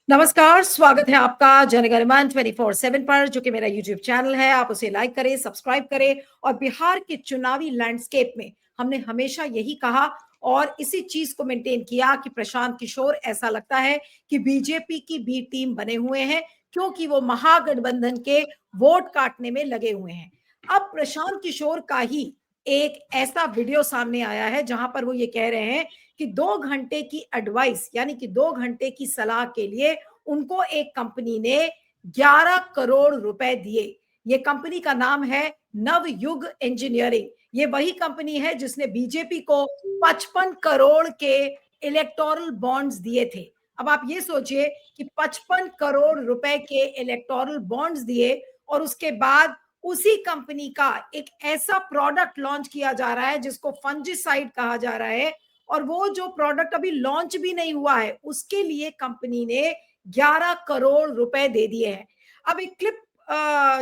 नमस्कार, स्वागत है आपका जनगणमन 24/7 पर, जो कि मेरा यूट्यूब चैनल है। आप उसे लाइक करें, सब्सक्राइब करें। और बिहार के चुनावी लैंडस्केप में हमने हमेशा यही कहा और इसी चीज को मेंटेन किया कि प्रशांत किशोर ऐसा लगता है कि बीजेपी की बी टीम बने हुए हैं, क्योंकि वो महागठबंधन के वोट काटने में लगे हुए हैं। अब प्रशांत किशोर का ही एक ऐसा वीडियो सामने आया है जहां पर वो ये कह रहे हैं कि 2 घंटे की एडवाइस, यानी कि 2 घंटे की सलाह के लिए उनको एक कंपनी ने 11 करोड़ रुपए दिए। ये कंपनी का नाम है नवयुग इंजीनियरिंग। ये वही कंपनी है जिसने बीजेपी को 55 करोड़ के इलेक्टोरल बॉन्ड्स दिए थे। अब आप ये सोचिए कि 55 करोड़ रुपए के इलेक्टोरल बॉन्ड्स दिए और उसके बाद उसी कंपनी का एक ऐसा प्रोडक्ट लॉन्च किया जा रहा है जिसको फंजिसाइड कहा जा रहा है, और वो जो प्रोडक्ट अभी लॉन्च भी नहीं हुआ है उसके लिए कंपनी ने 11 करोड़ रुपए दे दिए हैं। अब एक क्लिप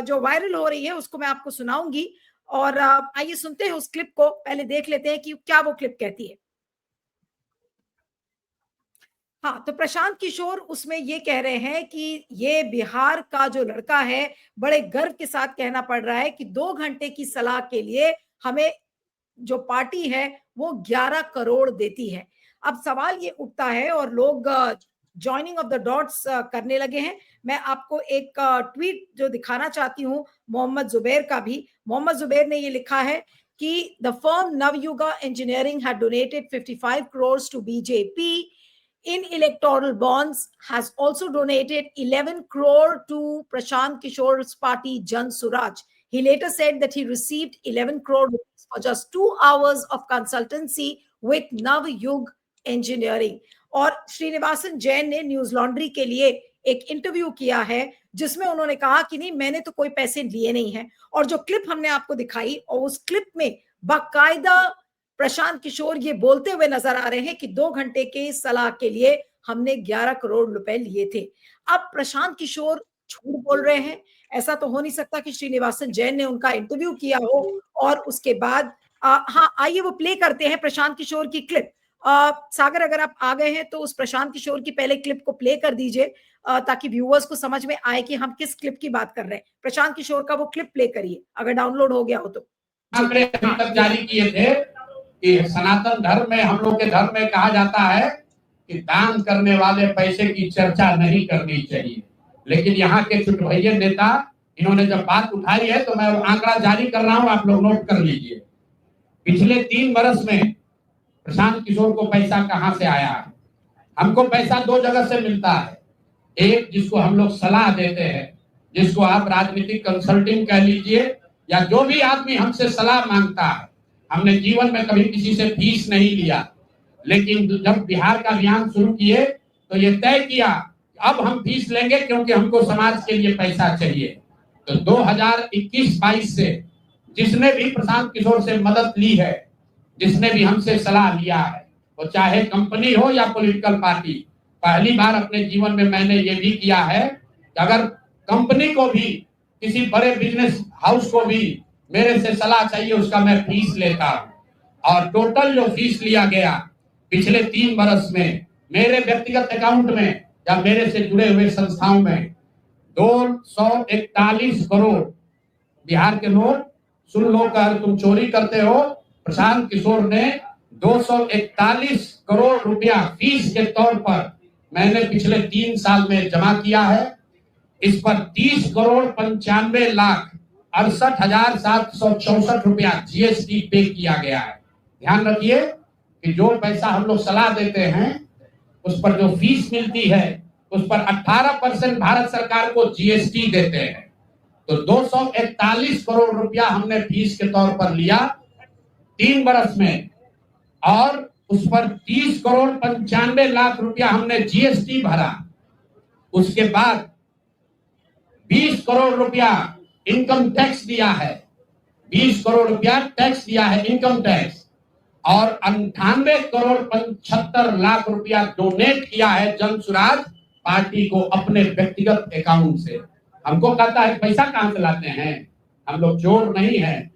जो वायरल हो रही है उसको मैं आपको सुनाऊंगी, और आइए सुनते हैं उस क्लिप को। पहले देख लेते हैं कि क्या वो क्लिप कहती है। हाँ, तो प्रशांत किशोर उसमें ये कह रहे हैं कि ये बिहार का जो लड़का है, बड़े गर्व के साथ कहना पड़ रहा है कि 2 घंटे की सलाह के लिए हमें जो पार्टी है वो 11 करोड़ देती है। अब सवाल ये उठता है और लोग जॉइनिंग ऑफ द डॉट्स करने लगे हैं। मैं आपको एक ट्वीट जो दिखाना चाहती हूँ मोहम्मद जुबैर का भी। मोहम्मद जुबैर ने ये लिखा है कि the firm Navayuga engineering had donated 55 crore to BJP in electoral bonds, has also donated 11 crore to Prashant Kishore's party Jan Suraj. He later said that he received 11 crore rupees for just 2 hours of consultancy with Navyug Engineering. और श्रीनिवासन जैन ने news laundry के लिए एक interview किया है जिसमें उन्होंने कहा कि नहीं, मैंने तो कोई पैसे लिए नहीं है। और जो क्लिप हमने आपको दिखाई, और उस क्लिप में बाकायदा प्रशांत किशोर ये बोलते हुए नजर आ रहे हैं कि 2 घंटे के सलाह के लिए हमने 11 करोड़ रुपए लिए थे। अब प्रशांत किशोर झूठ बोल रहे हैं। ऐसा तो हो नहीं सकता कि श्रीनिवासन जैन ने उनका इंटरव्यू किया हो और उसके बाद हाँ, आइए वो प्ले करते हैं प्रशांत किशोर की क्लिप। सागर, अगर आप आ गए हैं तो उस प्रशांत किशोर की पहले क्लिप को प्ले कर दीजिए, ताकि व्यूअर्स को समझ में आए कि हम किस क्लिप की बात कर रहे हैं। प्रशांत किशोर का वो क्लिप प्ले करिए, अगर डाउनलोड हो गया हो तो। आंकड़े अभी तक जारी किए थे कि सनातन धर्म में, हम लोग के धर्म में कहा जाता है कि दान करने वाले पैसे की चर्चा नहीं करनी चाहिए, लेकिन यहाँ के चुटभैया नेता इन्होंने जब बात उठाई है तो मैं आंकड़ा जारी कर रहा हूँ, आप लोग नोट कर लीजिए। पिछले 3 वर्ष में प्रशांत किशोर को पैसा कहाँ से आया है? हमको पैसा 2 जगह से मिलता है। एक, जिसको हम लोग सलाह देते हैं, जिसको आप राजनीतिक कंसल्टिंग कह लीजिए, या जो भी आदमी हमसे सलाह मांगता है। हमने जीवन में कभी किसी से फीस नहीं लिया, लेकिन जब बिहार का अभियान शुरू किए तो ये तय किया अब हम फीस लेंगे, क्योंकि हमको समाज के लिए पैसा चाहिए। तो 2021-22 से जिसने भी प्रशांत किशोर से मदद ली है, जिसने भी हमसे सलाह लिया है, वो चाहे कंपनी हो या पॉलिटिकल पार्टी, पहली बार अपने जीवन में मैंने ये भी किया है कि अगर कंपनी को भी, किसी बड़े बिजनेस हाउस को भी मेरे से सलाह चाहिए, उसका मैं फीस लेता हूं। और टोटल जो फीस लिया गया पिछले 3 वर्ष में मेरे व्यक्तिगत अकाउंट में या मेरे से जुड़े हुए संस्थाओं में 241 करोड़ बिहार के लोग सुन लो, कर तुम चोरी करते हो। प्रशांत किशोर ने 241 करोड़ रुपया फीस के तौर पर मैंने पिछले 3 साल में जमा किया है। इस पर 30 करोड़ 95 लाख 68,764 रुपया जीएसटी पे किया गया है। ध्यान रखिए कि जो पैसा हम लोग सलाह देते हैं, उस पर जो फीस मिलती है, उस पर 18% भारत सरकार को जीएसटी देते हैं। तो 241 करोड़ रुपया हमने फीस के तौर पर लिया 3 वर्ष में, और उस पर 30 करोड़ 95 लाख रुपया हमने जीएसटी भरा। उसके बाद 20 करोड़ रुपया इनकम टैक्स दिया है, 20 करोड़ रुपया टैक्स दिया है, इनकम टैक्स, और 98 करोड़ 75 लाख रुपया डोनेट किया है जन सुराज पार्टी को अपने व्यक्तिगत अकाउंट से। हमको कहता है पैसा कहां से लाते हैं, हम लोग चोर नहीं है।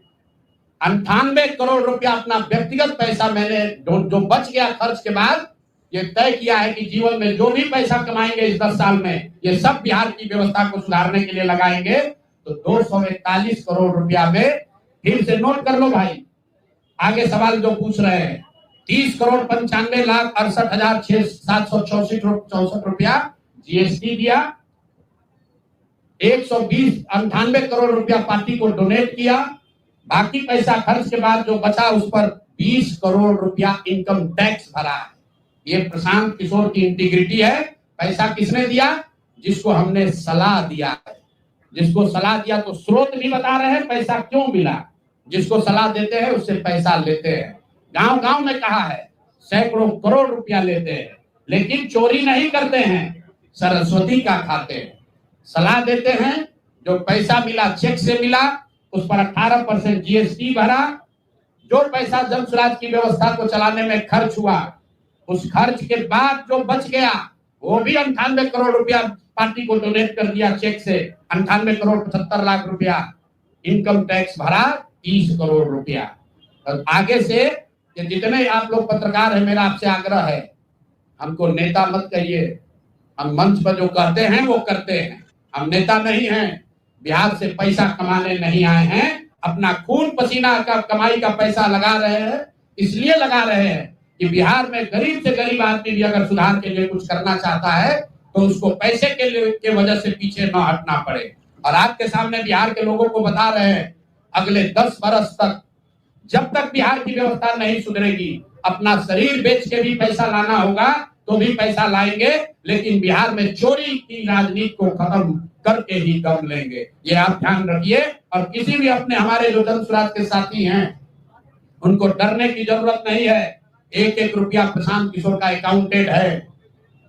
98 करोड़ रुपया अपना व्यक्तिगत पैसा मैंने जो बच गया खर्च के बाद ये तय किया है कि जीवन में जो भी पैसा कमाएंगे इस 10 साल में, ये सब बिहार की व्यवस्था को सुधारने के लिए लगाएंगे। तो 241 करोड़ रुपया में, फिर से नोट कर लो भाई, आगे सवाल जो पूछ रहे हैं, 30,95,68,764 रुपया जीएसटी दिया, 198 करोड़ रुपया पार्टी को डोनेट किया, बाकी पैसा खर्च के बाद जो बचा उस पर 20 करोड़ रुपया इनकम टैक्स भरा है। ये प्रशांत किशोर की इंटीग्रिटी है। पैसा किसने दिया? जिसको हमने सलाह दिया है। जिसको सलाह दिया तो स्रोत भी बता रहे हैं पैसा क्यों मिला। जिसको सलाह देते हैं उससे पैसा लेते हैं। गांव गांव में कहा है, सैकड़ों करोड़ रुपया लेते हैं, लेकिन चोरी नहीं करते हैं, सरस्वती का खाते हैं। सलाह देते हैं, जो पैसा मिला चेक से मिला, उस पर 18% जीएसटी भरा। जो पैसा जन स्वराज की व्यवस्था को चलाने में खर्च हुआ, उस खर्च के बाद जो बच गया वो भी 98 करोड़ रुपया पार्टी को डोनेट कर दिया चेक से। 98 करोड़ 75 लाख रुपया इनकम टैक्स भरा, 30 करोड़ रुपया। और आगे से ये जितने आप लोग पत्रकार हैं, मेरा आपसे आग्रह है, हमको नेता मत कहिए। हम मंच पर जो कहते हैं वो करते हैं। हम नेता नहीं हैं, बिहार से पैसा कमाने नहीं आए हैं। अपना खून पसीना का कमाई का पैसा लगा रहे हैं, इसलिए लगा रहे हैं कि बिहार में गरीब से गरीब आदमी भी अगर सुधार के लिए कुछ करना चाहता है तो उसको पैसे के वजह से पीछे न हटना पड़े। और आपके सामने बिहार के लोगों को बता रहे हैं, अगले 10 बरस तक जब तक बिहार की व्यवस्था नहीं सुधरेगी, अपना शरीर बेच के भी पैसा लाना होगा तो भी पैसा लाएंगे, लेकिन बिहार में चोरी की राजनीति को खत्म करके ही दम लेंगे। ये आप ध्यान रखिए। और किसी भी अपने हमारे जो जन स्वराज के साथी हैं, उनको डरने की जरूरत नहीं है। 1-1 रुपया प्रशांत किशोर का अकाउंटेड है।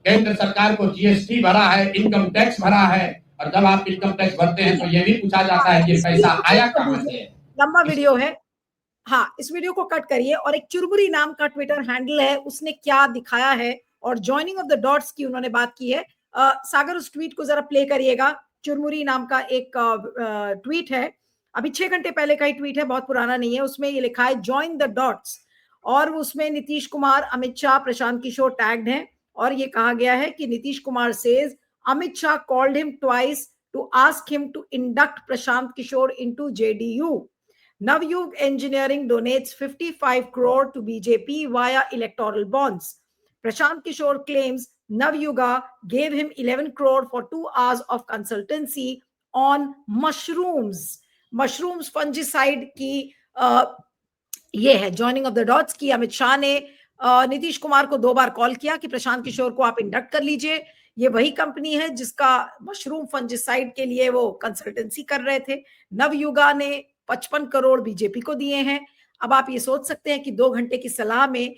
केंद्र सरकार को जीएसटी भरा है, इनकम टैक्स भरा है। और जब आप इनकम टैक्स भरते हैं तो ये भी पूछा जाता है कि पैसा आया कहां से। लंबा वीडियो है, हाँ, इस वीडियो को कट करिए। और एक चुरमुरी नाम का ट्विटर हैंडल है, उसने क्या दिखाया है और जॉइनिंग ऑफ द डॉट्स की उन्होंने बात की है। सागर उस ट्वीट को जरा प्ले करिएगा। चुरमुरी नाम का एक ट्वीट है, अभी 6 घंटे पहले का ही ट्वीट है, बहुत पुराना नहीं है। उसमें ये लिखा है जॉइन द डॉट्स, और उसमें नीतीश कुमार, अमित शाह, प्रशांत किशोर टैग्ड हैं। और ये कहा गया है कि Nitish Kumar says Amit Shah called him twice to ask him to induct Prashant Kishor into JDU. Navyug Engineering donates 55 crore to BJP via electoral bonds. Prashant Kishore claims Navyuga gave him 11 crore for 2 hours of consultancy on mushrooms. Mushrooms fungicide की ये है joining of the dots की। अमित शाह ने नीतीश कुमार को 2 बार call किया कि प्रशांत किशोर को आप इंडक्ट कर लीजिए। ये वही कंपनी है जिसका मशरूम फंजिसाइड के लिए वो कंसल्टेंसी कर रहे थे। नवयुगा ने 55 करोड़ बीजेपी को दिए हैं। अब आप ये सोच सकते हैं कि 2 घंटे की सलाह में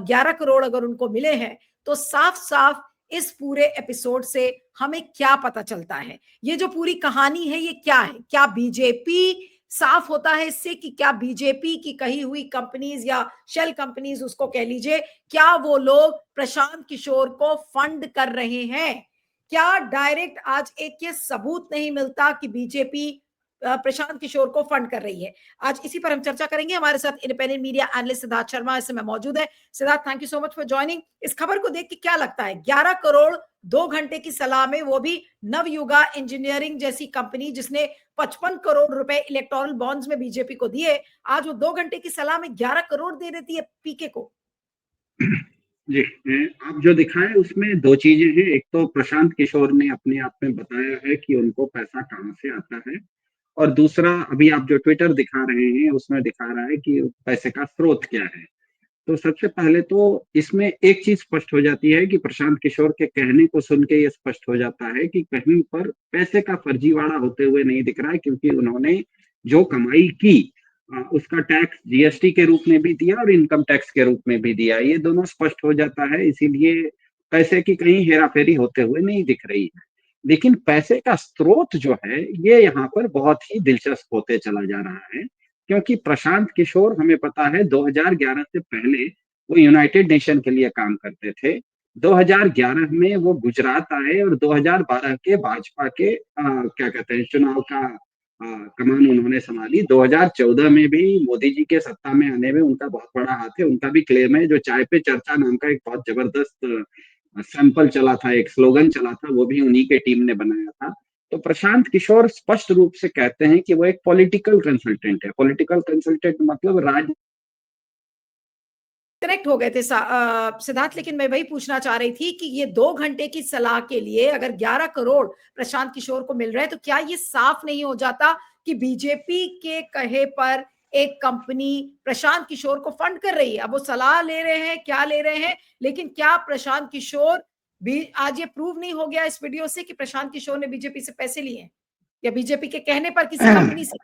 11 करोड़ अगर उनको मिले हैं तो साफ साफ इस पूरे एपिसोड से हमें क्या पता चलता है। ये जो पूरी कहानी है ये क्या है? क्या बीजेपी, साफ होता है इससे कि क्या बीजेपी की कही हुई कंपनीज या शेल कंपनीज उसको कह लीजिए, क्या वो लोग प्रशांत किशोर को फंड कर रहे हैं? क्या डायरेक्ट आज एक ये सबूत नहीं मिलता कि बीजेपी प्रशांत किशोर को फंड कर रही है? आज इसी पर हम चर्चा करेंगे। हमारे साथ independent media analyst Siddharth Sharma इस समय मौजूद है। Siddharth, thank you so much for joining. इस खबर को देख के क्या लगता है? 11 करोड़ 2 घंटे की सलाह में, वो भी नवयुगा इंजीनियरिंग जैसी कंपनी जिसने 55 करोड़ रुपए इलेक्टोरल बॉन्ड्स में बीजेपी को दिए, आज वो 2 घंटे की सलाह में 11 करोड़ दे देती है पीके को। जी, आप जो दिखाए उसमें 2 चीजें हैं। एक तो प्रशांत किशोर ने अपने आप में बताया है कि उनको पैसा कहां से आता है, और दूसरा अभी आप जो ट्विटर दिखा रहे हैं उसमें दिखा रहा है कि पैसे का स्रोत क्या है। तो सबसे पहले तो इसमें एक चीज स्पष्ट हो जाती है कि प्रशांत किशोर के कहने को सुन के ये स्पष्ट हो जाता है कि कहीं पर पैसे का फर्जीवाड़ा होते हुए नहीं दिख रहा है, क्योंकि उन्होंने जो कमाई की उसका टैक्स जीएसटी के रूप में भी दिया और इनकम टैक्स के रूप में भी दिया। ये दोनों स्पष्ट हो जाता है, इसीलिए पैसे की कहीं हेराफेरी होते हुए नहीं दिख रही है। लेकिन पैसे का स्रोत जो है ये यहाँ पर बहुत ही दिलचस्प होते चला जा रहा है, क्योंकि प्रशांत किशोर हमें पता है 2011 से पहले वो यूनाइटेड नेशन के लिए काम करते थे। 2011 में वो गुजरात आए और 2012 के भाजपा के क्या कहते हैं चुनाव का कमान उन्होंने संभाली। 2014 में भी मोदी जी के सत्ता में आने में उनका बहुत बड़ा हाथ है। उनका भी क्लेम है, जो चाय पे चर्चा नाम का एक बहुत जबरदस्त सैंपल चला था, एक स्लोगन चला था, वो भी उन्हीं के टीम ने बनाया था। तो प्रशांत किशोर स्पष्ट रूप से कहते हैं कि वो एक पॉलिटिकल कंसल्टेंट है। पॉलिटिकल कंसल्टेंट मतलब कनेक्ट हो गए थे सिद्धार्थ, लेकिन मैं वही पूछना चाह रही थी कि ये 2 घंटे की सलाह के लिए अगर 11 करोड़ प्रशांत किशोर को मिल रहे हैं, तो क्या ये साफ नहीं हो जाता कि बीजेपी के कहे पर एक कंपनी प्रशांत किशोर को फंड कर रही है? अब वो सलाह ले रहे हैं, क्या ले रहे हैं, लेकिन क्या प्रशांत किशोर भी, आज ये प्रूव नहीं हो गया इस वीडियो से कि प्रशांत किशोर ने बीजेपी से पैसे लिए हैं या बीजेपी के कहने पर किसी कंपनी से?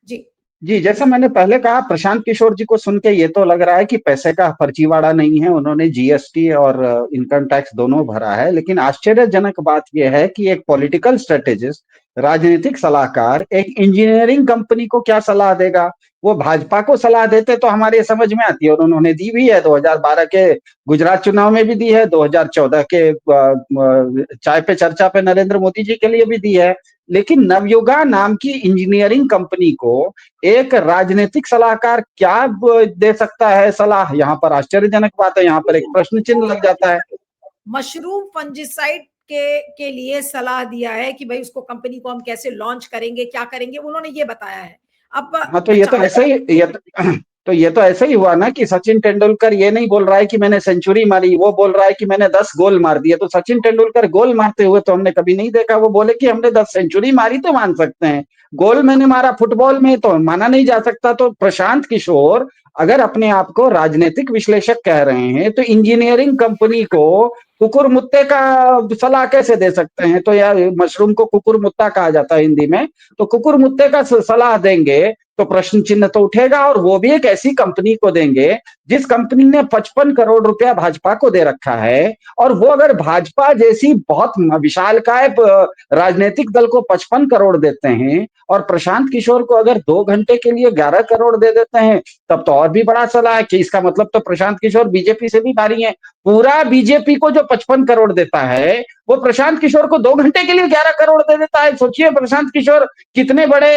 जी जी, जैसा मैंने पहले कहा, प्रशांत किशोर जी को सुन के ये तो लग रहा है कि पैसे का फर्जीवाड़ा नहीं है, उन्होंने जीएसटी और इनकम टैक्स दोनों भरा है। लेकिन आश्चर्यजनक बात यह है कि एक पॉलिटिकल स्ट्रेटेजिस्ट, राजनीतिक सलाहकार एक इंजीनियरिंग कंपनी को क्या सलाह देगा? वो भाजपा को सलाह देते तो हमारे समझ में आती है, और उन्होंने दी भी है। 2012 के गुजरात चुनाव में भी दी है, 2014 के चाय पे चर्चा पे नरेंद्र मोदी जी के लिए भी दी है। लेकिन नवयुगा नाम की इंजीनियरिंग कंपनी को एक राजनीतिक सलाहकार क्या दे सकता है सलाह? यहाँ पर आश्चर्यजनक बात है, यहाँ पर एक प्रश्न चिन्ह लग जाता है। मशरूम फंजिसाइड के लिए सलाह दिया है कि भाई उसको, कंपनी को हम कैसे लॉन्च करेंगे, क्या करेंगे, उन्होंने ये बताया है। अब हाँ, तो ये तो ऐसे ही ये तो ऐसे ही हुआ ना कि सचिन तेंदुलकर ये नहीं बोल रहा है कि मैंने सेंचुरी मारी, वो बोल रहा है कि मैंने 10 गोल मार दिए। तो सचिन तेंदुलकर गोल मारते हुए तो हमने कभी नहीं देखा। वो बोले कि हमने 10 सेंचुरी मारी तो मान सकते हैं, गोल मैंने मारा फुटबॉल में तो माना नहीं जा सकता। तो प्रशांत किशोर अगर अपने आप को राजनीतिक विश्लेषक कह रहे हैं, तो इंजीनियरिंग कंपनी को कुकुर मुत्ते का सलाह कैसे दे सकते हैं? तो यार, मशरूम को कुकुर मुत्ता कहा जाता है हिंदी में, तो कुकुर मुत्ते का सलाह देंगे तो प्रश्न चिन्ह तो उठेगा। और वो भी एक ऐसी कंपनी को देंगे जिस कंपनी ने 55 करोड़ रुपया भाजपा को दे रखा है। और वो अगर भाजपा जैसी बहुत विशालकाय राजनीतिक दल को 55 करोड़ देते हैं, और प्रशांत किशोर को अगर 2 घंटे के लिए 11 करोड़ दे देते हैं, तब तो और भी बड़ा सलाह है कि इसका मतलब तो प्रशांत किशोर बीजेपी से भी भारी है। पूरा बीजेपी को जो 55 करोड़ देता है, वो प्रशांत किशोर को 2 घंटे के लिए 11 करोड़ दे देता है। सोचिए प्रशांत किशोर कितने बड़े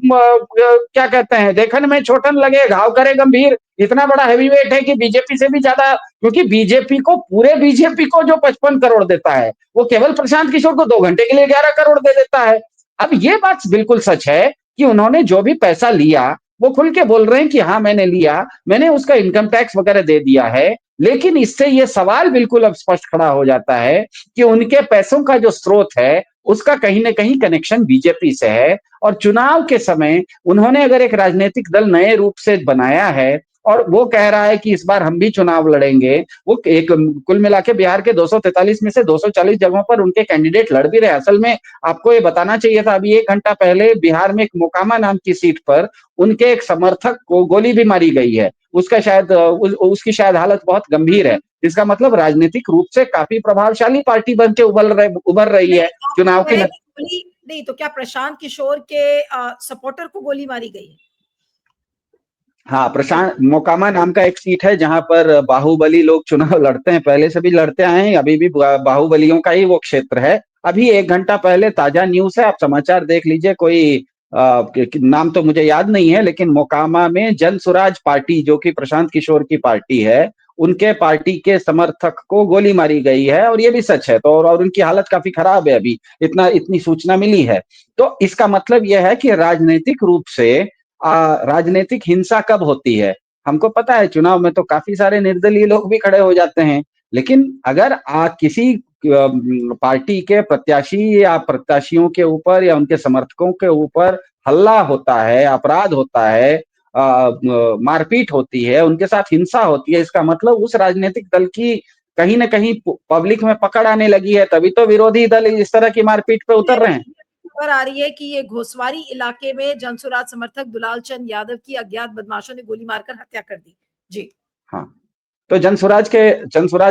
क्या कहते हैं, देखने में छोटन लगे घाव करे गंभीर, इतना बड़ा हैवीवेट है कि बीजेपी से भी ज्यादा। क्योंकि बीजेपी को, पूरे बीजेपी को जो 55 करोड़ देता है, वो केवल प्रशांत किशोर को 2 घंटे के लिए 11 करोड़ दे देता है। अब ये बात बिल्कुल सच है कि उन्होंने जो भी पैसा लिया, वो खुल के बोल रहे हैं कि हाँ मैंने लिया, मैंने उसका इनकम टैक्स वगैरह दे दिया है। लेकिन इससे ये सवाल बिल्कुल अब स्पष्ट खड़ा हो जाता है कि उनके पैसों का जो स्रोत है, उसका कहीं ना कहीं कनेक्शन बीजेपी से है। और चुनाव के समय उन्होंने अगर एक राजनीतिक दल नए रूप से बनाया है, और वो कह रहा है कि इस बार हम भी चुनाव लड़ेंगे, वो एक कुल मिला के बिहार के 243 में से 240 जगहों पर उनके कैंडिडेट लड़ भी रहे। असल में आपको ये बताना चाहिए था, अभी 1 घंटा पहले बिहार में एक मोकामा नाम की सीट पर उनके एक समर्थक को गोली भी मारी गई है। उसका शायद उसकी शायद हालत बहुत गंभीर है। इसका मतलब राजनीतिक रूप से काफी प्रभावशाली पार्टी बन के उभर रही है चुनाव की। नहीं तो क्या प्रशांत किशोर के सपोर्टर को गोली मारी गई है? हाँ, प्रशांत, मोकामा नाम का एक सीट है जहां पर बाहुबली लोग चुनाव लड़ते हैं, पहले से भी लड़ते आए हैं, अभी भी बाहुबलियों का ही वो क्षेत्र है। अभी 1 घंटा पहले ताजा न्यूज है, आप समाचार देख लीजिए, कोई नाम तो मुझे याद नहीं है, लेकिन मोकामा में जन स्वराज पार्टी, जो कि प्रशांत किशोर की पार्टी है, उनके पार्टी के समर्थक को गोली मारी गई है। और ये भी सच है। तो और उनकी हालत काफी खराब है, अभी इतनी सूचना मिली है। तो इसका मतलब यह है कि राजनीतिक रूप से राजनीतिक हिंसा कब होती है? हमको पता है, चुनाव में तो काफी सारे निर्दलीय लोग भी खड़े हो जाते हैं। लेकिन अगर किसी पार्टी के प्रत्याशी या प्रत्याशियों के ऊपर या उनके समर्थकों के ऊपर हल्ला होता है, अपराध होता है, मारपीट होती है, उनके साथ हिंसा होती है, इसका मतलब उस राजनीतिक दल की कहीं ना कहीं पब्लिक में पकड़ आने लगी है। तभी तो विरोधी दल इस तरह की मारपीट पे उतर रहे हैं। खबर आ रही है कि ये घोसवारी इलाके में जनसुराज समर्थक दुलाल चंद यादव की अज्ञात बदमाशों ने गोली मारकर हत्या कर दी। जी हाँ, तो जनसुराज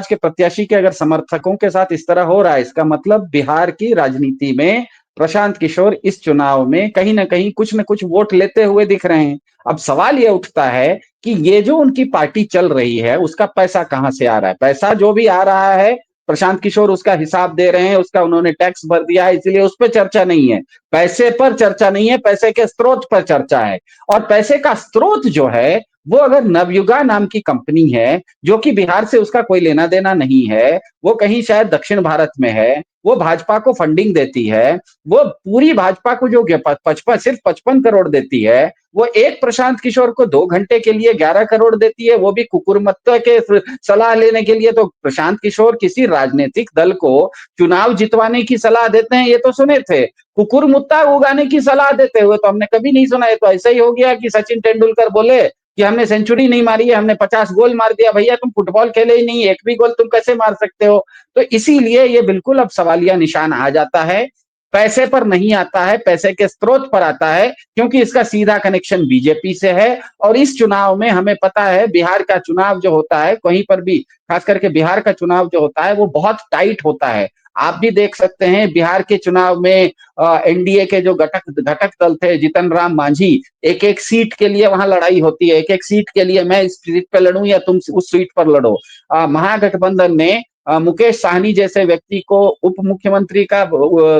के प्रत्याशी के अगर समर्थकों के साथ इस तरह हो रहा है, इसका मतलब बिहार की राजनीति में प्रशांत किशोर इस चुनाव में कहीं ना कहीं कुछ न कुछ वोट लेते हुए दिख रहे हैं। अब सवाल यह उठता है कि ये जो उनकी पार्टी चल रही है, उसका पैसा कहां से आ रहा है? पैसा जो भी आ रहा है, प्रशांत किशोर उसका हिसाब दे रहे हैं, उसका उन्होंने टैक्स भर दिया है, इसलिए उस पर चर्चा नहीं है। पैसे पर चर्चा नहीं है, पैसे के स्रोत पर चर्चा है। और पैसे का स्रोत जो है वो अगर नवयुगा नाम की कंपनी है, जो कि बिहार से उसका कोई लेना देना नहीं है, वो कहीं शायद दक्षिण भारत में है, वो भाजपा को फंडिंग देती है, वो पूरी भाजपा को जो 55 सिर्फ 55 करोड़ देती है, वो एक प्रशांत किशोर को 2 घंटे के लिए 11 करोड़ देती है, वो भी कुकुरमुत्ता के सलाह लेने के लिए। तो प्रशांत किशोर किसी राजनीतिक दल को चुनाव जितवाने की सलाह देते हैं, ये तो सुने थे। कुकुरमुत्ता उगाने की सलाह देते हुए तो हमने कभी नहीं सुना। है तो ऐसा ही हो गया कि सचिन तेंदुलकर बोले कि हमने सेंचुरी नहीं मारी है, हमने 50 गोल मार दिया। भैया तुम फुटबॉल खेले ही नहीं, एक भी गोल तुम कैसे मार सकते हो? तो इसीलिए ये बिल्कुल अब सवालिया निशान आ जाता है। पैसे पर नहीं आता है, पैसे के स्रोत पर आता है, क्योंकि इसका सीधा कनेक्शन बीजेपी से है। और इस चुनाव में हमें पता है, बिहार का चुनाव जो होता है कहीं पर भी, खास करके बिहार का चुनाव जो होता है वो बहुत टाइट होता है। आप भी देख सकते हैं बिहार के चुनाव में एनडीए के जो घटक दल थे, जीतन राम मांझी, एक एक सीट के लिए वहां लड़ाई होती है, एक एक सीट के लिए मैं इस सीट पर लड़ूं या तुम उस सीट पर लड़ो। महागठबंधन ने मुकेश साहनी जैसे व्यक्ति को उप मुख्यमंत्री का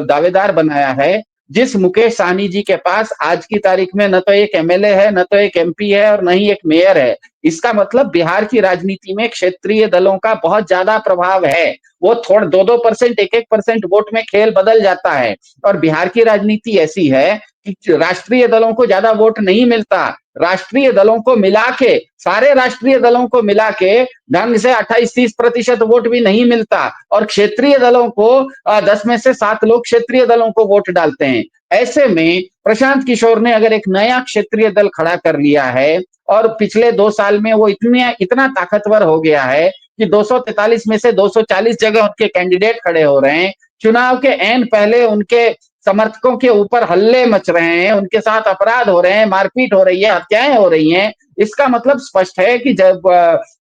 दावेदार बनाया है, जिस मुकेश साहनी जी के पास आज की तारीख में न तो एक एमएलए है, न तो एक एमपी है, और न ही एक मेयर है। इसका मतलब बिहार की राजनीति में क्षेत्रीय दलों का बहुत ज्यादा प्रभाव है। वो थोड़ा 2-2%, 1-1% वोट में खेल बदल जाता है। और बिहार की राजनीति ऐसी है कि राष्ट्रीय दलों को ज्यादा वोट नहीं मिलता। राष्ट्रीय दलों को मिला के, सारे राष्ट्रीय दलों को मिला के ढंग से 28-30% वोट भी नहीं मिलता। और क्षेत्रीय दलों को 10 में से 7 लोग क्षेत्रीय दलों को वोट डालते हैं। ऐसे में प्रशांत किशोर ने अगर एक नया क्षेत्रीय दल खड़ा कर लिया है, और पिछले 2 साल में वो इतना ताकतवर हो गया है कि 243 में से 240 जगह उनके कैंडिडेट खड़े हो रहे हैं। चुनाव के ऐन पहले उनके समर्थकों के ऊपर हल्ले मच रहे हैं, उनके साथ अपराध हो रहे हैं, मारपीट हो रही है, हत्याएं हो रही हैं। इसका मतलब स्पष्ट है कि जब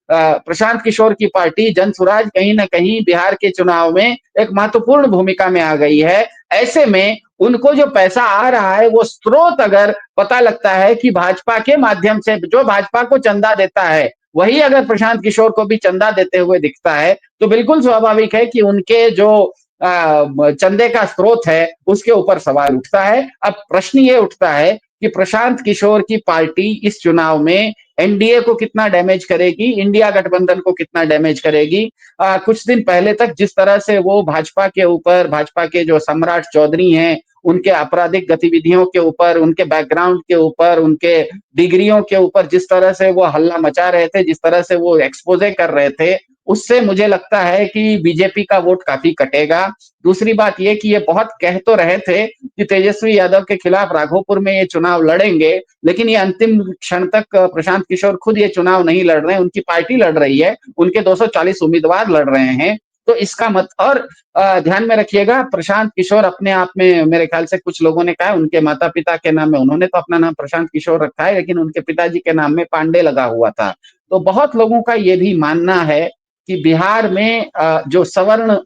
प्रशांत किशोर की पार्टी जनसुराज कहीं ना कहीं बिहार के चुनाव में एक महत्वपूर्ण भूमिका में आ गई है। ऐसे में उनको जो पैसा आ रहा है वो स्रोत अगर पता लगता है कि भाजपा के माध्यम से जो भाजपा को चंदा देता है वही अगर प्रशांत किशोर को भी चंदा देते हुए दिखता है, तो बिल्कुल स्वाभाविक है कि उनके जो चंदे का स्रोत है उसके ऊपर सवाल उठता है। अब प्रश्न ये उठता है कि प्रशांत किशोर की पार्टी इस चुनाव में एनडीए को कितना डैमेज करेगी, इंडिया गठबंधन को कितना डैमेज करेगी। कुछ दिन पहले तक जिस तरह से वो भाजपा के ऊपर, भाजपा के जो सम्राट चौधरी हैं, उनके आपराधिक गतिविधियों के ऊपर, उनके बैकग्राउंड के ऊपर, उनके डिग्रियों के ऊपर जिस तरह से वो हल्ला मचा रहे थे, जिस तरह से वो एक्सपोजे कर रहे थे, उससे मुझे लगता है कि बीजेपी का वोट काफी कटेगा। दूसरी बात ये कि ये बहुत कह तो रहे थे कि तेजस्वी यादव के खिलाफ राघोपुर में ये चुनाव लड़ेंगे, लेकिन ये अंतिम क्षण तक प्रशांत किशोर खुद ये चुनाव नहीं लड़ रहे हैं, उनकी पार्टी लड़ रही है, उनके 240 उम्मीदवार लड़ रहे हैं। तो इसका मत और ध्यान में रखिएगा, प्रशांत किशोर अपने आप में, मेरे ख्याल से कुछ लोगों ने कहा उनके माता पिता के नाम में, उन्होंने तो अपना नाम प्रशांत किशोर रखा है, लेकिन उनके पिताजी के नाम में पांडे लगा हुआ था। तो बहुत लोगों का ये भी मानना है कि बिहार में जो सवर्ण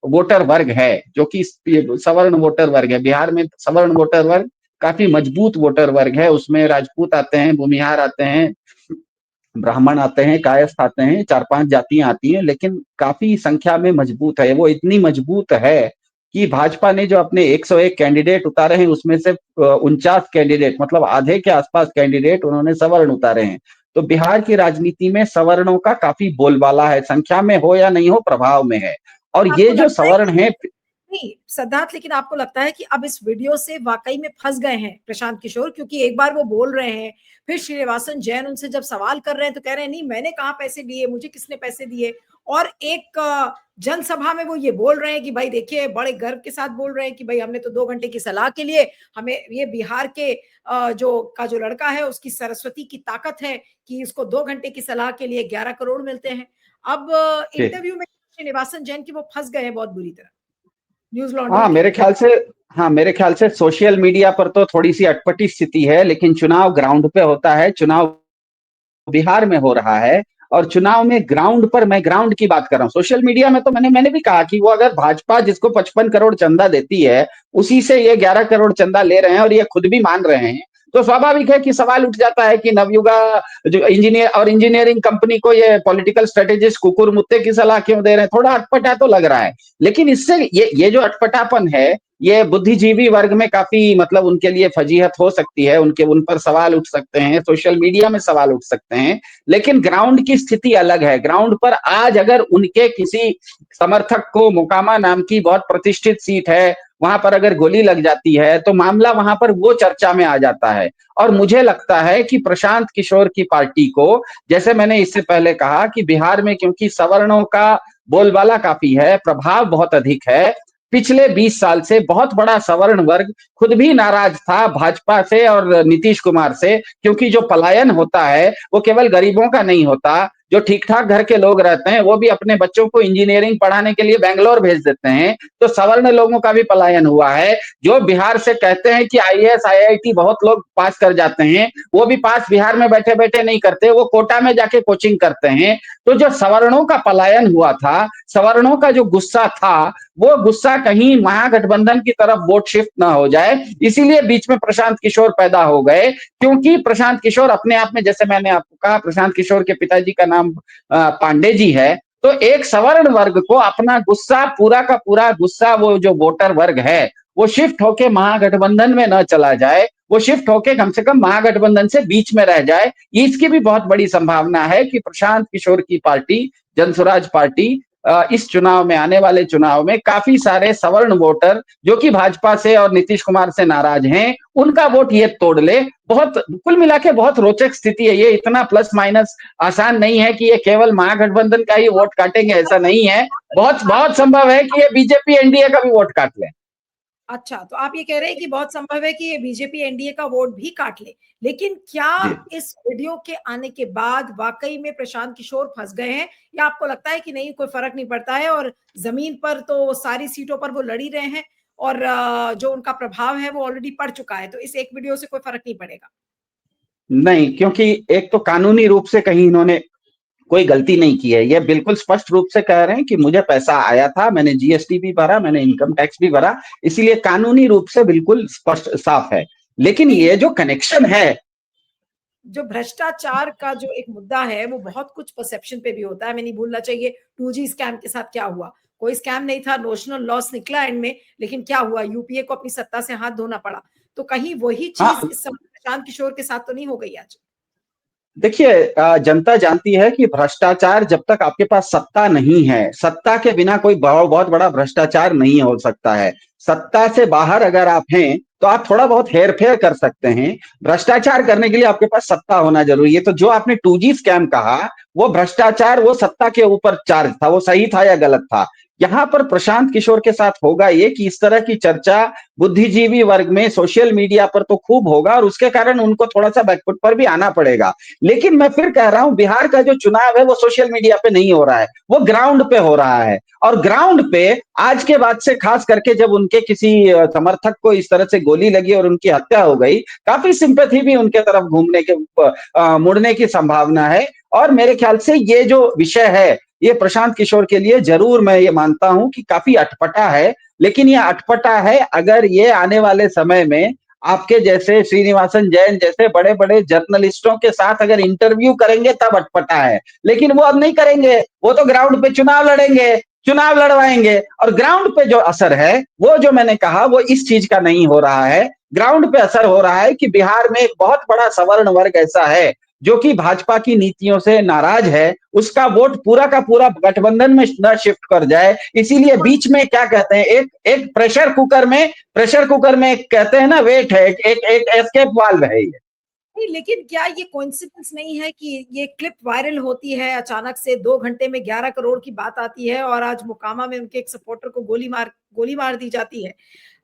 वोटर वर्ग है, जो कि सवर्ण वोटर वर्ग है, बिहार में सवर्ण वोटर वर्ग काफी मजबूत वोटर वर्ग है। उसमें राजपूत आते हैं, भूमिहार आते हैं, ब्राह्मण आते हैं, कायस्थ आते हैं, 4-5 जातियां आती हैं, लेकिन काफी संख्या में मजबूत है। वो इतनी मजबूत है कि भाजपा ने जो अपने 101 कैंडिडेट उतारे हैं उसमें से 49 कैंडिडेट, मतलब आधे के आसपास कैंडिडेट उन्होंने सवर्ण उतारे हैं। तो बिहार की राजनीति में सवर्णों का काफी बोलबाला है, संख्या में हो या नहीं हो, प्रभाव में है। और ये जो सवर्ण है, नहीं सिद्धार्थ, लेकिन आपको लगता है कि अब इस वीडियो से वाकई में फंस गए हैं प्रशांत किशोर? क्योंकि एक बार वो बोल रहे हैं, फिर श्रीनिवासन जैन उनसे जब सवाल कर रहे हैं तो कह रहे हैं नहीं मैंने कहाँ पैसे दिए, मुझे किसने पैसे दिए। और एक जनसभा में वो ये बोल रहे हैं कि भाई देखिए, बड़े गर्व के साथ बोल रहे हैं कि भाई हमने तो 2 घंटे की सलाह के लिए, हमें ये बिहार के जो लड़का है उसकी सरस्वती की ताकत है कि इसको 2 घंटे की सलाह के लिए 11 करोड़ मिलते हैं। अब इंटरव्यू में श्रीनिवासन जैन की वो फंस गए हैं बहुत बुरी तरह न्यूज लॉन्ड्री। हाँ मेरे ख्याल से सोशल मीडिया पर तो थोड़ी सी अटपटी स्थिति है, लेकिन चुनाव ग्राउंड पे होता है, चुनाव बिहार में हो रहा है, और चुनाव में ग्राउंड पर, मैं ग्राउंड की बात कर रहा हूँ। सोशल मीडिया में तो मैंने भी कहा कि वो अगर भाजपा जिसको 55 करोड़ चंदा देती है उसी से ये 11 करोड़ चंदा ले रहे हैं, और ये खुद भी मान रहे हैं, तो स्वाभाविक है कि सवाल उठ जाता है कि नवयुगा जो इंजीनियरिंग कंपनी को ये पॉलिटिकल स्ट्रेटेजिस्ट कुकुर मुत्ते की सलाह क्यों दे रहे हैं, थोड़ा अटपटा तो लग रहा है। लेकिन इससे ये जो अटपटापन है, ये बुद्धिजीवी वर्ग में काफी मतलब उनके लिए फजीहत हो सकती है, उन पर सवाल उठ सकते हैं, सोशल मीडिया में सवाल उठ सकते हैं। लेकिन ग्राउंड की स्थिति अलग है। ग्राउंड पर आज अगर उनके किसी समर्थक को मोकामा नाम की बहुत प्रतिष्ठित सीट है, वहां पर अगर गोली लग जाती है तो मामला वहां पर वो चर्चा में आ जाता है। और मुझे लगता है कि प्रशांत किशोर की पार्टी को, जैसे मैंने इससे पहले कहा कि बिहार में क्योंकि सवर्णों का बोलबाला काफी है, प्रभाव बहुत अधिक है, पिछले 20 साल से बहुत बड़ा सवर्ण वर्ग खुद भी नाराज था भाजपा से और नीतीश कुमार से, क्योंकि जो पलायन होता है वो केवल गरीबों का नहीं होता। जो ठीक ठाक घर के लोग रहते हैं वो भी अपने बच्चों को इंजीनियरिंग पढ़ाने के लिए बेंगलोर भेज देते हैं, तो सवर्ण लोगों का भी पलायन हुआ है। जो बिहार से कहते हैं कि आईएएस आईआईटी बहुत लोग पास कर जाते हैं, वो भी पास बिहार में बैठे बैठे नहीं करते, वो कोटा में जाके कोचिंग करते हैं। तो जो सवर्णों का पलायन हुआ था, सवर्णों का जो गुस्सा था, वो गुस्सा कहीं महागठबंधन की तरफ वोट शिफ्ट ना हो जाए, इसीलिए बीच में प्रशांत किशोर पैदा हो गए। क्योंकि प्रशांत किशोर अपने आप में, जैसे मैंने आपको कहा, प्रशांत किशोर के पिताजी का नाम पांडे जी है, तो एक सवर्ण वर्ग को अपना गुस्सा, पूरा का पूरा गुस्सा, वो जो वोटर वर्ग है वो शिफ्ट होके महागठबंधन में न चला जाए, वो शिफ्ट होके कम से कम महागठबंधन से बीच में रह जाए। इसकी भी बहुत बड़ी संभावना है कि प्रशांत किशोर की पार्टी, जनसुराज पार्टी, इस चुनाव में, आने वाले चुनाव में काफी सारे सवर्ण वोटर जो कि भाजपा से और नीतीश कुमार से नाराज हैं, उनका वोट ये तोड़ ले। बहुत कुल मिला के बहुत रोचक स्थिति है ये। इतना प्लस माइनस आसान नहीं है कि ये केवल महागठबंधन का ही वोट काटेंगे, ऐसा नहीं है। बहुत बहुत संभव है कि ये बीजेपी एनडीए का भी वोट काट ले। अच्छा, तो आप ये कह रहे हैं कि बहुत संभव है कि ये बीजेपी एनडीए का वोट भी काट ले। लेकिन क्या जी। इस वीडियो के आने के बाद वाकई में प्रशांत किशोर फंस गए हैं, या आपको लगता है कि नहीं, कोई फर्क नहीं पड़ता है और जमीन पर तो सारी सीटों पर वो लड़ ही रहे हैं और जो उनका प्रभाव है वो ऑलरेडी पड़ चुका है, तो इस एक वीडियो से कोई फर्क नहीं पड़ेगा? नहीं, क्योंकि एक तो कानूनी रूप से कहीं इन्होंने कोई गलती नहीं की है। ये बिल्कुल स्पष्ट रूप से कह रहे हैं कि मुझे पैसा आया था, मैंने जीएसटी भी भरा, मैंने इनकम टैक्स भी भरा, इसीलिए कानूनी रूप से बिल्कुल स्पष्ट साफ है। लेकिन ये जो कनेक्शन है, जो भ्रष्टाचार का जो एक मुद्दा है वो बहुत कुछ परसेप्शन पे भी होता है। हमें नहीं भूलना चाहिए 2G स्कैम के साथ क्या हुआ। कोई स्कैम नहीं था, नोशनल लॉस निकला एंड में, लेकिन क्या हुआ, यूपीए को अपनी सत्ता से हाथ धोना पड़ा। तो कहीं वही चीज हाँ, इस समय प्रशांत किशोर के साथ तो नहीं हो गई आज? देखिए, जनता जानती है कि भ्रष्टाचार, जब तक आपके पास सत्ता नहीं है, सत्ता के बिना कोई बहुत बड़ा भ्रष्टाचार नहीं हो सकता है। सत्ता से बाहर अगर आप हैं तो आप थोड़ा बहुत हेर फेर कर सकते हैं। भ्रष्टाचार करने के लिए आपके पास सत्ता होना जरूरी है। तो जो आपने 2G स्कैम कहा, वो भ्रष्टाचार, वो सत्ता के ऊपर चार्ज था, वो सही था या गलत था। यहाँ पर प्रशांत किशोर के साथ होगा ये कि इस तरह की चर्चा बुद्धिजीवी वर्ग में सोशल मीडिया पर तो खूब होगा, और उसके कारण उनको थोड़ा सा बैकफुट पर भी आना पड़ेगा। लेकिन मैं फिर कह रहा हूं, बिहार का जो चुनाव है वो सोशल मीडिया पे नहीं हो रहा है, वो ग्राउंड पे हो रहा है। और ग्राउंड पे आज के बाद से, खास करके जब उनके किसी समर्थक को इस तरह से गोली लगी और उनकी हत्या हो गई, काफी सिंपैथी भी उनके तरफ घूमने के मुड़ने की संभावना है। और मेरे ख्याल से ये जो विषय है, ये प्रशांत किशोर के लिए जरूर, मैं ये मानता हूं कि काफी अटपटा है। लेकिन ये अटपटा है अगर ये आने वाले समय में आपके जैसे श्रीनिवासन जैन जैसे बड़े बड़े जर्नलिस्टों के साथ अगर इंटरव्यू करेंगे तब अटपटा है। लेकिन वो अब नहीं करेंगे, वो तो ग्राउंड पे चुनाव लड़ेंगे, चुनाव लड़वाएंगे। और ग्राउंड पे जो असर है, वो जो मैंने कहा, वो इस चीज का नहीं हो रहा है। ग्राउंड पे असर हो रहा है कि बिहार में एक बहुत बड़ा सवर्ण वर्ग ऐसा है जो कि भाजपा की नीतियों से नाराज है, उसका वोट पूरा का पूरा गठबंधन में न शिफ्ट कर जाए। इसीलिए बीच में क्या कहते हैं, एक प्रेशर कुकर में एक कहते हैं ना, वेट है, एक एस्केप वाल्व है ये। नहीं, लेकिन क्या ये कोइंसिडेंस नहीं है कि ये क्लिप वायरल होती है, अचानक से 2 घंटे में 11 करोड़ की बात आती है और आज मोकामा में उनके एक सपोर्टर को गोली मार दी जाती है।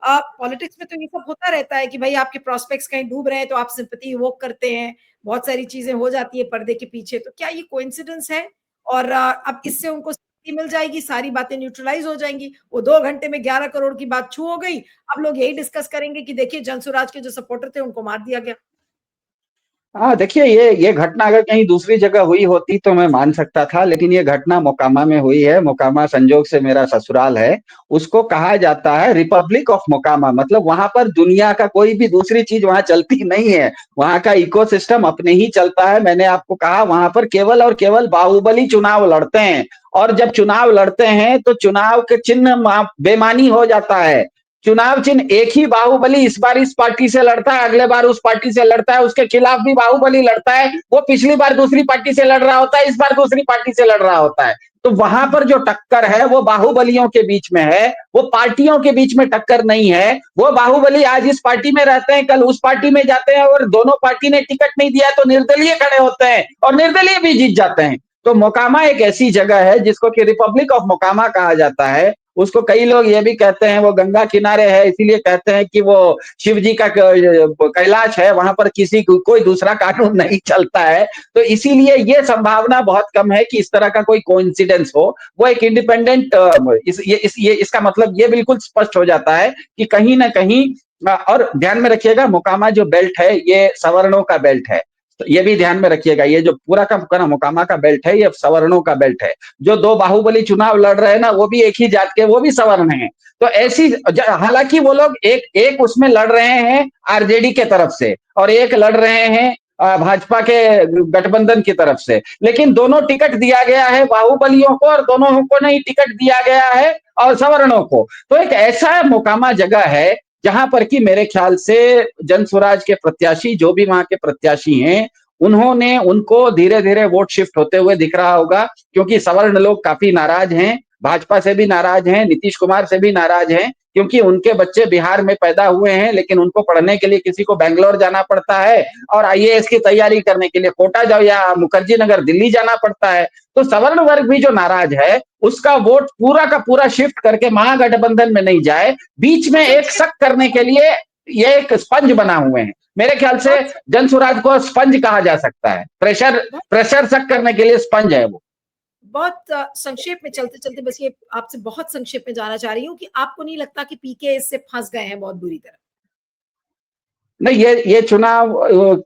पॉलिटिक्स में तो ये सब होता रहता है कि भाई आपके प्रोस्पेक्ट्स कहीं डूब रहे हैं तो आप सिंपैथी इवोक करते हैं, बहुत सारी चीजें हो जाती है पर्दे के पीछे। तो क्या ये कोइंसिडेंस है और अब इससे उनको सिंपैथी मिल जाएगी, सारी बातें न्यूट्रलाइज हो जाएंगी, वो 2 घंटे में 11 करोड़ की बात छू हो गई। अब लोग यही डिस्कस करेंगे कि देखिए जनसुराज के जो सपोर्टर थे उनको मार दिया गया। हाँ, देखिए ये घटना अगर कहीं दूसरी जगह हुई होती तो मैं मान सकता था, लेकिन ये घटना मोकामा में हुई है। मोकामा संजोग से मेरा ससुराल है। उसको कहा जाता है रिपब्लिक ऑफ मोकामा, मतलब वहां पर दुनिया का कोई भी दूसरी चीज वहां चलती नहीं है। वहां का इकोसिस्टम अपने ही चलता है। मैंने आपको कहा वहां पर केवल और केवल बाहुबली चुनाव लड़ते हैं, और जब चुनाव लड़ते हैं तो चुनाव के चिन्ह बेमानी हो जाता है। चुनाव चिन्ह एक ही बाहुबली इस बार इस पार्टी से लड़ता है, अगले बार उस पार्टी से लड़ता है, उसके खिलाफ भी बाहुबली लड़ता है, वो पिछली बार दूसरी पार्टी से लड़ रहा होता है, इस बार दूसरी पार्टी से लड़ रहा होता है। तो वहां पर जो टक्कर है वो बाहुबलियों के बीच में है, वो पार्टियों के बीच में टक्कर नहीं है। वो बाहुबली आज इस पार्टी में रहते हैं, कल उस पार्टी में जाते हैं, और दोनों पार्टी ने टिकट नहीं दिया तो निर्दलीय खड़े होते हैं और निर्दलीय भी जीत जाते हैं। तो मोकामा एक ऐसी जगह है जिसको कि रिपब्लिक ऑफ मोकामा कहा जाता है। उसको कई लोग ये भी कहते हैं वो गंगा किनारे है, इसीलिए कहते हैं कि वो शिव जी का कैलाश है, वहां पर किसी को कोई दूसरा कानून नहीं चलता है। तो इसीलिए ये संभावना बहुत कम है कि इस तरह का कोई कोइंसिडेंस हो। वो एक इंडिपेंडेंट इसका मतलब ये बिल्कुल स्पष्ट हो जाता है कि कहीं ना कहीं और ध्यान में रखिएगा मोकामा जो बेल्ट है ये सवर्णों का बेल्ट है। तो ये भी ध्यान में रखिएगा, ये जो पूरा का पूरा मोकामा का बेल्ट है ये सवर्णों का बेल्ट है। जो दो बाहुबली चुनाव लड़ रहे हैं ना वो भी एक ही जात के, वो भी सवर्ण हैं। तो ऐसी, हालांकि वो लोग एक एक उसमें लड़ रहे हैं आरजेडी के तरफ से, और एक लड़ रहे हैं भाजपा के गठबंधन की तरफ से, लेकिन दोनों टिकट दिया गया है बाहुबलियों को और दोनों को नहीं टिकट दिया गया है और सवर्णों को। तो एक ऐसा मोकामा जगह है जहां पर कि मेरे ख्याल से जन स्वराज के प्रत्याशी जो भी वहां के प्रत्याशी हैं उन्होंने उनको धीरे धीरे वोट शिफ्ट होते हुए दिख रहा होगा, क्योंकि सवर्ण लोग काफी नाराज हैं, भाजपा से भी नाराज हैं, नीतीश कुमार से भी नाराज हैं, क्योंकि उनके बच्चे बिहार में पैदा हुए हैं लेकिन उनको पढ़ने के लिए किसी को बैंगलोर जाना पड़ता है, और आईएएस की तैयारी करने के लिए कोटा जाओ या मुखर्जी नगर दिल्ली जाना पड़ता है। तो सवर्ण वर्ग भी जो नाराज है उसका वोट पूरा का पूरा शिफ्ट करके महागठबंधन में नहीं जाए, बीच में एक शक करने के लिए ये एक स्पंज बना हुए हैं। मेरे ख्याल से जन स्वराज को स्पंज कहा जा सकता है, प्रेशर शक करने के लिए स्पंज है वो। बहुत संक्षेप में चलते चलते बस ये आपसे बहुत संक्षेप में जानना चाह रही हूँ कि आपको नहीं लगता कि पीके इससे फंस गए हैं बहुत बुरी तरह? नहीं, ये चुनाव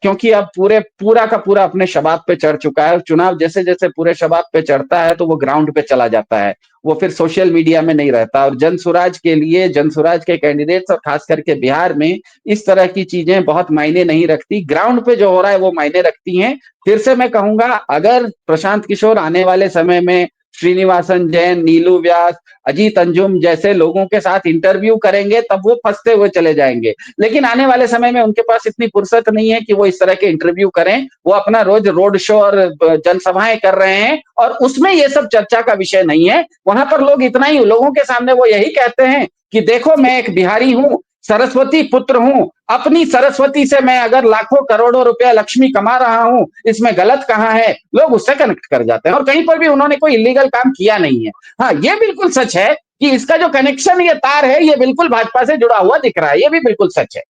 क्योंकि अब पूरा का पूरा अपने शबाब पे चढ़ चुका है। चुनाव जैसे जैसे पूरे शबाब पे चढ़ता है तो वो ग्राउंड पे चला जाता है, वो फिर सोशल मीडिया में नहीं रहता। और जन स्वराज के लिए जन स्वराज के कैंडिडेट्स और खास करके बिहार में इस तरह की चीजें बहुत मायने नहीं रखती, ग्राउंड पे जो हो रहा है वो मायने रखती हैं। फिर से मैं कहूंगा, अगर प्रशांत किशोर आने वाले समय में श्रीनिवासन जैन, नीलू व्यास, अजीत अंजुम जैसे लोगों के साथ इंटरव्यू करेंगे तब वो फंसते हुए चले जाएंगे, लेकिन आने वाले समय में उनके पास इतनी फुर्सत नहीं है कि वो इस तरह के इंटरव्यू करें। वो अपना रोज रोड शो और जनसभाएं कर रहे हैं और उसमें ये सब चर्चा का विषय नहीं है। वहां पर लोग इतना ही, लोगों के सामने वो यही कहते हैं कि देखो मैं एक बिहारी हूं, सरस्वती पुत्र हूं, अपनी सरस्वती से मैं अगर लाखों करोड़ों रुपया लक्ष्मी कमा रहा हूं, इसमें गलत कहां है, लोग उससे कनेक्ट कर जाते हैं। और कहीं पर भी उन्होंने कोई इलीगल काम किया नहीं है। हाँ, ये बिल्कुल सच है कि इसका जो कनेक्शन, ये तार है, ये बिल्कुल भाजपा से जुड़ा हुआ दिख रहा है, ये भी बिल्कुल सच है।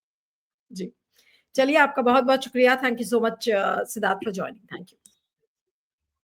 जी, चलिए आपका बहुत बहुत शुक्रिया। Thank you so much Siddharth for joining. Thank you.